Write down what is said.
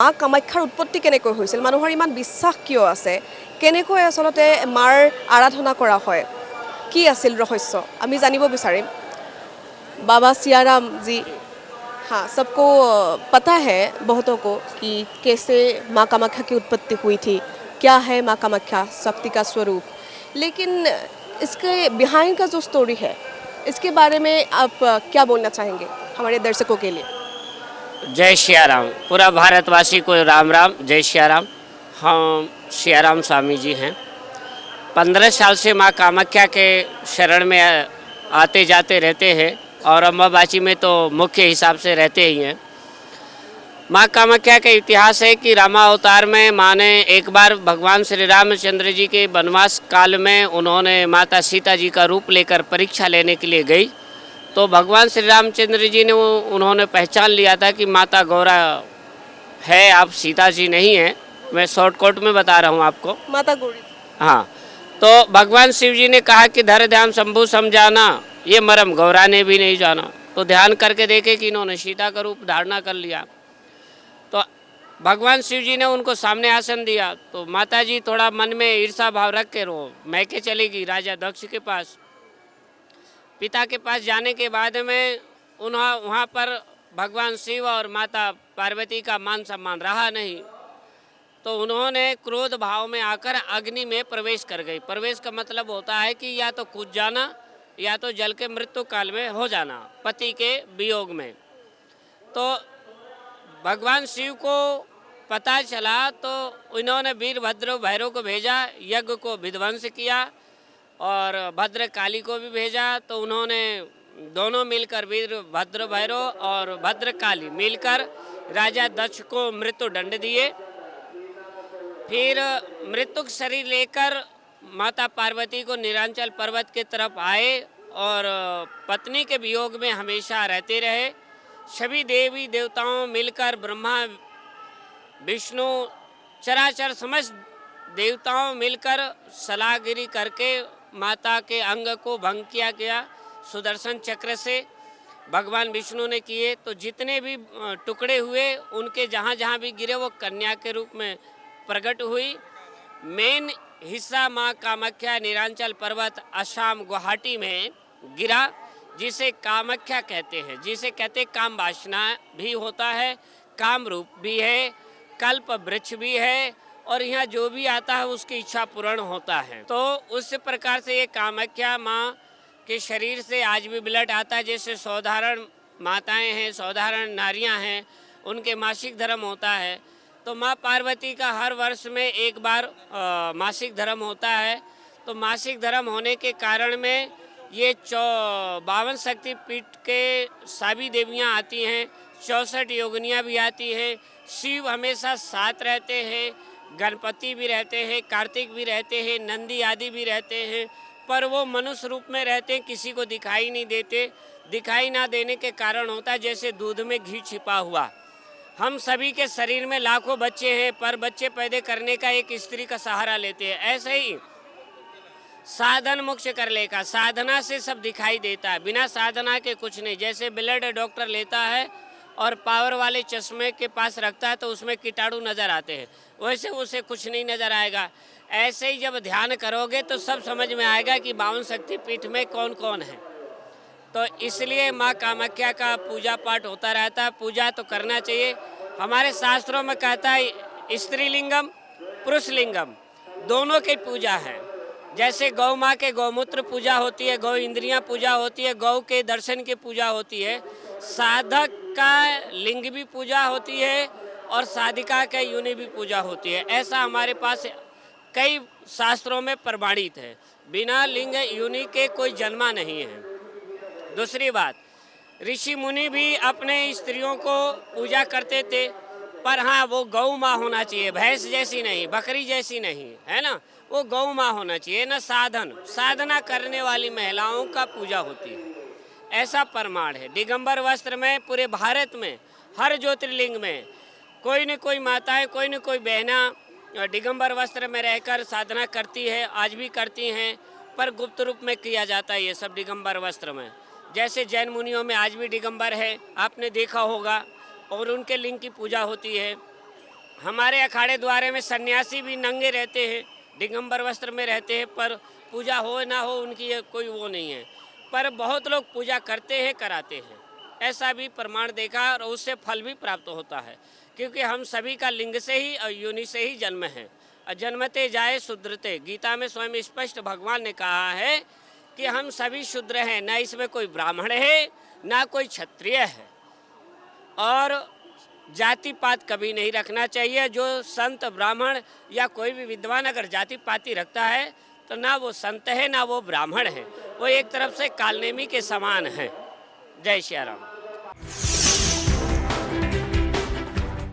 মা কামাখ্যাৰ উৎপত্তি কেনেকৈ হৈছিল, মানুহৰ ইমান বিশ্বাস কিয় আছে, কেনেকৈ আসলতে মাৰ আৰাধনা কৰা হয়, কি আছিল ৰহস্য, আমি জানিব বিচাৰিম। बाबा सियाराम जी, हाँ सबको पता है बहुतों को कि कैसे माँ कामाख्या की उत्पत्ति हुई थी, क्या है माँ कामाख्या शक्ति का स्वरूप, लेकिन इसके बिहाइंड का जो स्टोरी है इसके बारे में आप क्या बोलना चाहेंगे हमारे दर्शकों के लिए। जय सियाराम। पूरा भारतवासी को राम राम, जय सियाराम। हम सियाराम स्वामी जी हैं। 15 साल से माँ कामाख्या के शरण में आते जाते रहते हैं और अम्बाबाची में तो मुख्य हिसाब से रहते ही हैं। माँ कामाख्या का इतिहास है कि रामावतार में माँ ने एक बार भगवान श्री रामचंद्र जी के वनवास काल में उन्होंने माता सीता जी का रूप लेकर परीक्षा लेने के लिए गई। तो भगवान श्री रामचंद्र जी ने उन्होंने पहचान लिया था कि माता गौरा है, आप सीता जी नहीं हैं। मैं शॉर्टकट में बता रहा हूँ आपको। माता गौरी। हाँ, तो भगवान शिव जी ने कहा कि धर ध्यान शंभु समझाना, ये मरम गौरा ने भी नहीं जाना। तो ध्यान करके देखे कि इन्होंने सीता का रूप धारणा कर लिया। तो भगवान शिव जी ने उनको सामने आसन दिया। तो माता जी थोड़ा मन में ईर्षा भाव रख के मैके चली गई राजा दक्ष के पास। पिता के पास जाने के बाद में वहाँ पर भगवान शिव और माता पार्वती का मान सम्मान रहा नहीं। तो उन्होंने क्रोध भाव में आकर अग्नि में प्रवेश कर गई। प्रवेश का मतलब होता है कि या तो कूद जाना या तो जल के मृत्यु काल में हो जाना, पति के वियोग में। तो भगवान शिव को पता चला तो इन्होंने वीरभद्र भैरव को भेजा, यज्ञ को विध्वंस किया और भद्र काली को भी भेजा। तो उन्होंने दोनों मिलकर वीरभद्र भैरव और भद्र काली मिलकर राजा दक्ष को मृत्यु दंड दिए। फिर मृत्युक शरीर लेकर माता पार्वती को नीलांचल पर्वत के तरफ आए और पत्नी के वियोग में हमेशा रहते रहे। सभी देवी देवताओं मिलकर ब्रह्मा विष्णु चराचर समस्त देवताओं मिलकर सलाहगिरी करके माता के अंग को भंग किया गया सुदर्शन चक्र से। भगवान विष्णु ने किए तो जितने भी टुकड़े हुए उनके जहाँ जहाँ भी गिरे वो कन्या के रूप में प्रकट हुई। मेन हिस्सा माँ कामाख्या नीलांचल पर्वत असम गुवाहाटी में गिरा, जिसे कामाख्या कहते हैं, जिसे कहते काम वासना भी होता है, काम रूप भी है, कल्प वृक्ष भी है और यहाँ जो भी आता है उसकी इच्छा पूर्ण होता है। तो उस प्रकार से ये कामाख्या माँ के शरीर से आज भी ब्लड आता है। जैसे साधारण माताएं हैं, साधारण नारियां हैं, उनके मासिक धर्म होता है। तो माँ पार्वती का हर वर्ष में एक बार मासिक धर्म होता है। तो मासिक धर्म होने के कारण में ये 52 शक्तिपीठ के सभी देवियाँ आती हैं, 64 योगिनियाँ भी आती हैं। शिव हमेशा साथ रहते हैं, गणपति भी रहते हैं, कार्तिक भी रहते हैं, नंदी आदि भी रहते हैं, पर वो मनुष्य रूप में रहते हैं, किसी को दिखाई नहीं देते। दिखाई ना देने के कारण होता है जैसे दूध में घी छिपा हुआ। हम सभी के शरीर में लाखों बच्चे हैं, पर बच्चे पैदा करने का एक स्त्री का सहारा लेते हैं। ऐसे ही साधन मोक्ष कर लेगा, साधना से सब दिखाई देता है, बिना साधना के कुछ नहीं। जैसे ब्लड डॉक्टर लेता है और पावर वाले चश्मे के पास रखता है तो उसमें कीटाणु नज़र आते हैं, वैसे उसे कुछ नहीं नज़र आएगा। ऐसे ही जब ध्यान करोगे तो सब समझ में आएगा कि 52 शक्तिपीठ में कौन कौन है। तो इसलिए माँ कामाख्या का पूजा पाठ होता रहता है। पूजा तो करना चाहिए। हमारे शास्त्रों में कहता है स्त्रीलिंगम पुरुषलिंगम दोनों की पूजा है। जैसे गौ माँ के गौमूत्र पूजा होती है, गौ इंद्रियाँ पूजा होती है, गौ के दर्शन की पूजा होती है, साधक का लिंग भी पूजा होती है और साधिका का योनि भी पूजा होती है। ऐसा हमारे पास कई शास्त्रों में प्रमाणित है। बिना लिंग योनि के कोई जन्मा नहीं है। दूसरी बात, ऋषि मुनि भी अपने स्त्रियों को पूजा करते थे, पर हाँ वो गौ माँ होना चाहिए, भैंस जैसी नहीं, बकरी जैसी नहीं, है ना, वो गौ माँ होना चाहिए ना। साधना करने वाली महिलाओं का पूजा होती है, ऐसा प्रमाण है। दिगंबर वस्त्र में पूरे भारत में हर ज्योतिर्लिंग में कोई न कोई माताएं, कोई न कोई बहना दिगंबर वस्त्र में रहकर साधना करती है, आज भी करती हैं, पर गुप्त रूप में किया जाता है ये सब दिगंबर वस्त्र में। जैसे जैन मुनियों में आज भी दिगंबर है, आपने देखा होगा, और उनके लिंग की पूजा होती है। हमारे अखाड़े द्वारे में सन्यासी भी नंगे रहते हैं, दिगंबर वस्त्र में रहते हैं, पर पूजा हो ना हो उनकी ये कोई वो नहीं है। पर बहुत लोग पूजा करते हैं, कराते हैं, ऐसा भी प्रमाण देखा और उससे फल भी प्राप्त होता है, क्योंकि हम सभी का लिंग से ही और योनि से ही जन्म है। और जन्मते जाए शूद्रते, गीता में स्वयं स्पष्ट भगवान ने कहा है कि हम सभी शूद्र हैं, ना इसमें कोई ब्राह्मण है ना कोई क्षत्रिय है। और जाति पात कभी नहीं रखना चाहिए। जो संत ब्राह्मण या कोई भी विद्वान अगर जाति पाति रखता है तो ना वो संत है ना वो ब्राह्मण है, वो एक तरफ से कालनेमी के समान है। जय श्री राम।